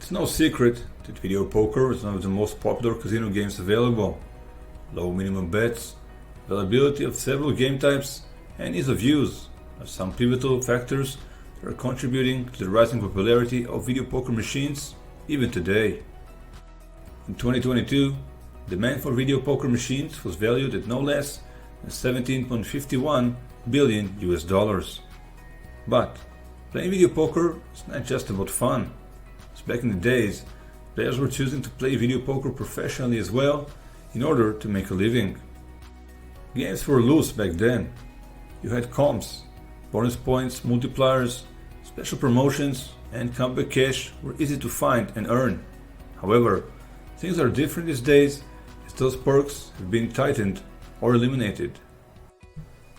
It's no secret that video poker is one of the most popular casino games available. Low minimum bets, availability of several game types, and ease of use are some pivotal factors that are contributing to the rising popularity of video poker machines even today. In 2022, demand for video poker machines was valued at no less than $17.51 billion US. But playing video poker is not just about fun. As back in the days, players were choosing to play video poker professionally as well in order to make a living. Games were loose back then. You had comps, bonus points, multipliers, special promotions, and comeback cash were easy to find and earn. However, things are different these days as those perks have been tightened or eliminated.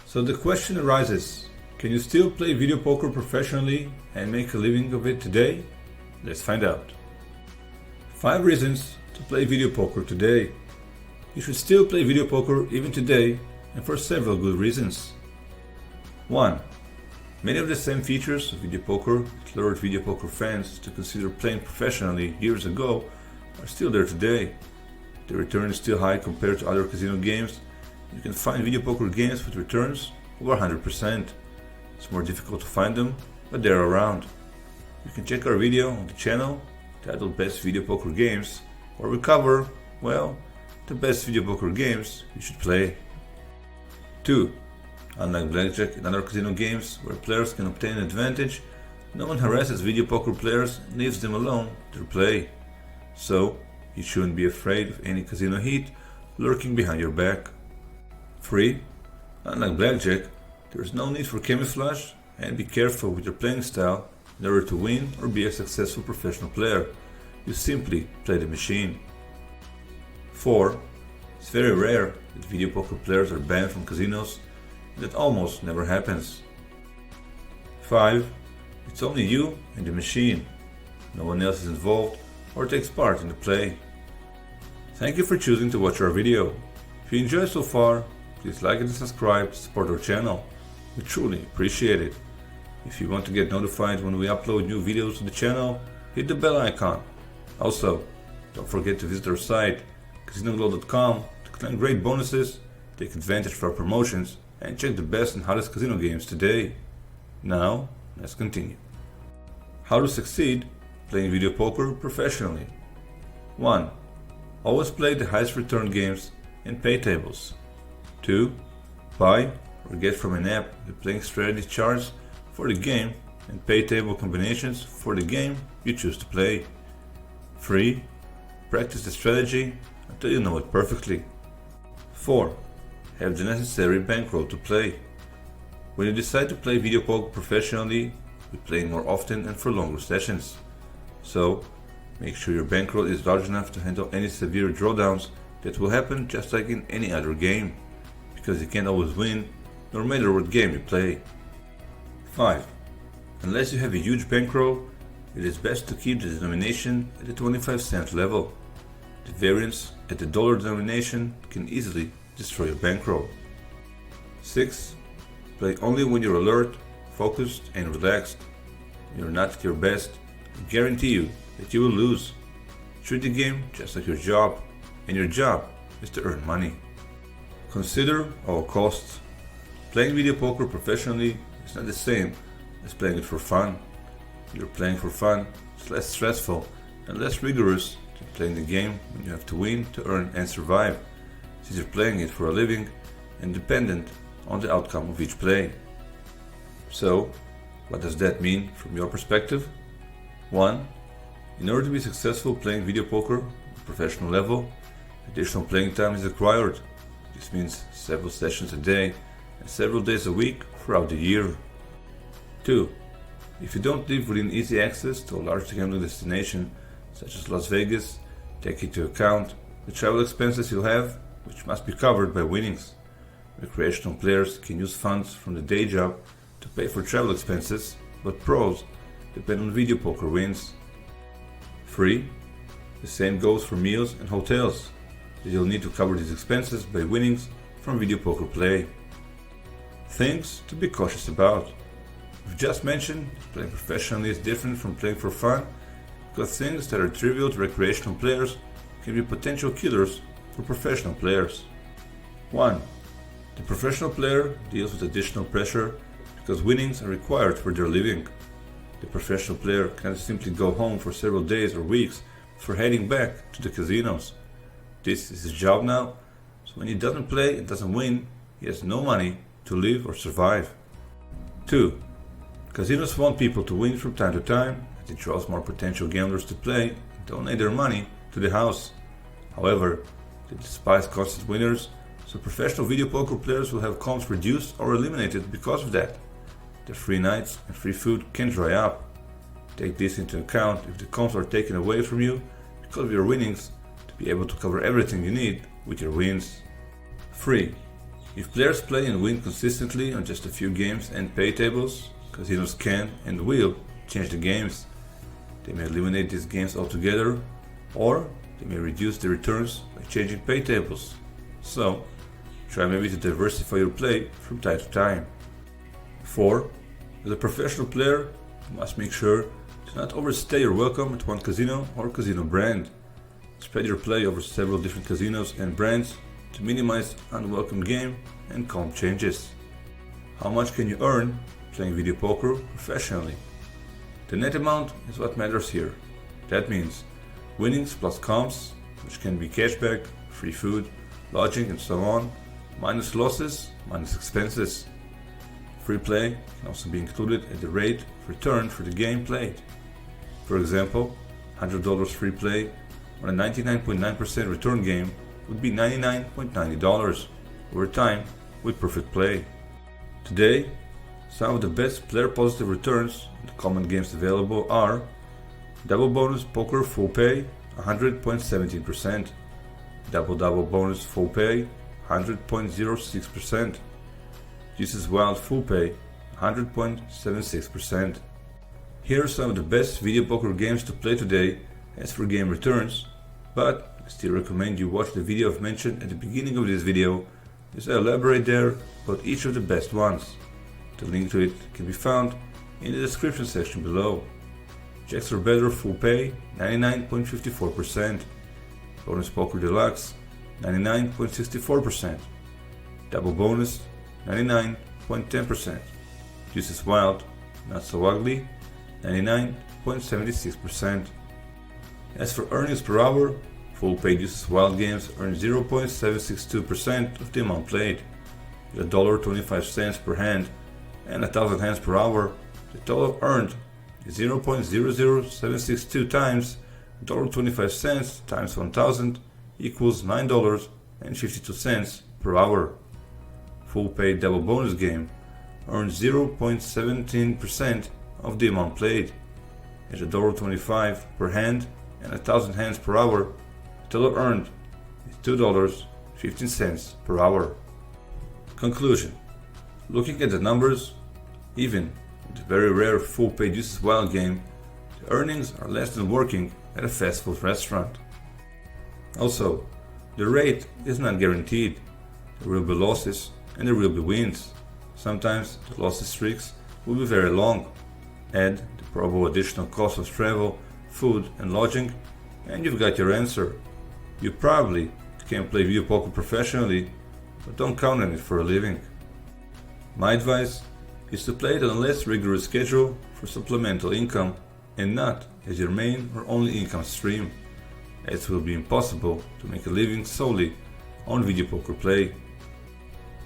So the question arises, can you still play video poker professionally and make a living of it today? Let's find out. 5 reasons to play video poker today. You should still play video poker even today, and for several good reasons. 1. Many of the same features of video poker that lured video poker fans to consider playing professionally years ago are still there today. The return is still high compared to other casino games. You can find video poker games with returns over 100%. It's more difficult to find them, but they're around. You can check our video on the channel titled Best Video Poker Games, where we cover, well, the best video poker games you should play. 2. Unlike blackjack and other casino games where players can obtain an advantage, no one harasses video poker players and leaves them alone to play. So, you shouldn't be afraid of any casino heat lurking behind your back. 3. Unlike blackjack, there is no need for camouflage, and be careful with your playing style in order to win or be a successful professional player. You simply play the machine. 4. It's very rare that video poker players are banned from casinos, and that almost never happens. 5. It's only you and the machine. No one else is involved or takes part in the play. Thank you for choosing to watch our video. If you enjoyed so far, please like and subscribe to support our channel. We truly appreciate it. If you want to get notified when we upload new videos to the channel, hit the bell icon. Also, don't forget to visit our site casinoglow.com to claim great bonuses, take advantage of our promotions, and check the best and hottest casino games today. Now, let's continue. How to succeed playing video poker professionally. 1. Always play the highest return games and pay tables. 2. Buy or get from an app the playing strategy charts for the game and pay table combinations for the game you choose to play. 3. Practice the strategy until you know it perfectly. 4. Have the necessary bankroll to play. When you decide to play video poker professionally, you're playing more often and for longer sessions. So, make sure your bankroll is large enough to handle any severe drawdowns that will happen just like in any other game, because you can't always win, no matter what game you play. 5. Unless you have a huge bankroll, it is best to keep the denomination at the 25-cent level. The variance at the dollar denomination can easily destroy your bankroll. 6. Play only when you're alert, focused, and relaxed. When you're not at your best, I guarantee you that you will lose. Treat the game just like your job, and your job is to earn money. Consider all costs. Playing video poker professionally is not the same as playing it for fun. You're playing for fun, it's less stressful and less rigorous than playing the game when you have to win to earn and survive, since you're playing it for a living and dependent on the outcome of each play. So, what does that mean from your perspective? 1. In order to be successful playing video poker at a professional level, additional playing time is required. This means several sessions a day and several days a week throughout the year. 2. If you don't live within easy access to a large gambling destination such as Las Vegas, take into account the travel expenses you'll have, which must be covered by winnings. Recreational players can use funds from the day job to pay for travel expenses, but pros depend on video poker wins. 3. The same goes for meals and hotels, as you'll need to cover these expenses by winnings from video poker play. Things to be cautious about. We've just mentioned that playing professionally is different from playing for fun, because things that are trivial to recreational players can be potential killers for professional players. 1. The professional player deals with additional pressure because winnings are required for their living. The professional player cannot simply go home for several days or weeks before heading back to the casinos. This is his job now, so when he doesn't play and doesn't win, he has no money to live or survive. 2. Casinos want people to win from time to time, as it draws more potential gamblers to play and donate their money to the house. However, they despise constant winners, so professional video poker players will have comps reduced or eliminated because of that. The free nights and free food can dry up. Take this into account if the comps are taken away from you because of your winnings to be able to cover everything you need with your wins. 3. If players play and win consistently on just a few games and pay tables, casinos can and will change the games. They may eliminate these games altogether, or they may reduce the returns by changing pay tables. So, try maybe to diversify your play from time to time. 4. As a professional player, you must make sure to not overstay your welcome at one casino or casino brand. Spread your play over several different casinos and brands to minimize unwelcome game and comp changes. How much can you earn playing video poker professionally? The net amount is what matters here. That means winnings plus comps, which can be cashback, free food, lodging and so on, minus losses, minus expenses. Free play can also be included at the rate of return for the game played. For example, $100 free play on a 99.9% return game would be $99.90 over time with perfect play. Today, some of the best player positive returns in the common games available are Double Bonus Poker Full Pay 100.17%, Double Bonus Full Pay 100.06%, Juices Wild Full Pay 100.76%. Here are some of the best video poker games to play today as for game returns, but I still recommend you watch the video I've mentioned at the beginning of this video, as I elaborate there about each of the best ones. The link to it can be found in the description section below. Jacks or Better Full Pay 99.54%, Bonus Poker Deluxe 99.64%, Double Bonus 99.10%, Juices Wild Not So Ugly 99.76%. As for earnings per hour, Full Pay Juices Wild games earn 0.762% of the amount played. With $1.25 per hand and 1,000 hands per hour, the total earned is 0.00762 times $1.25 times 1,000 equals $9.52 per hour. Full Pay Double Bonus game earns 0.17% of the amount played. At $1.25 per hand and 1,000 hands per hour, the total earned is $2.15 per hour. Conclusion. Looking at the numbers, even with the very rare Full Pay Juices Wild game, the earnings are less than working at a fast food restaurant. Also, the rate is not guaranteed. There will be losses and there will be wins. Sometimes the losses streaks will be very long. Add the probable additional cost of travel, food and lodging, and you've got your answer. You probably can play video poker professionally, but don't count on it for a living. My advice is to play it on a less rigorous schedule for supplemental income and not as your main or only income stream, as it will be impossible to make a living solely on video poker play.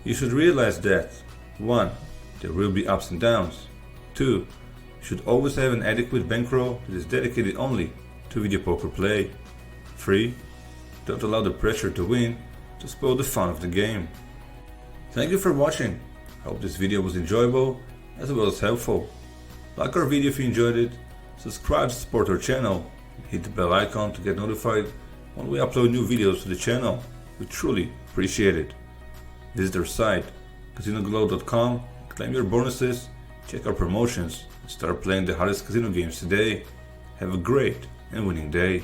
You should realize that 1. There will be ups and downs. 2. You should always have an adequate bankroll that is dedicated only to video poker play. 3. Don't allow the pressure to win to spoil the fun of the game. Thank you for watching. I hope this video was enjoyable as well as helpful. Like our video if you enjoyed it, subscribe to support our channel, and hit the bell icon to get notified when we upload new videos to the channel. We truly appreciate it. Visit our site, casinoglow.com, claim your bonuses, check our promotions, and start playing the hottest casino games today. Have a great and winning day.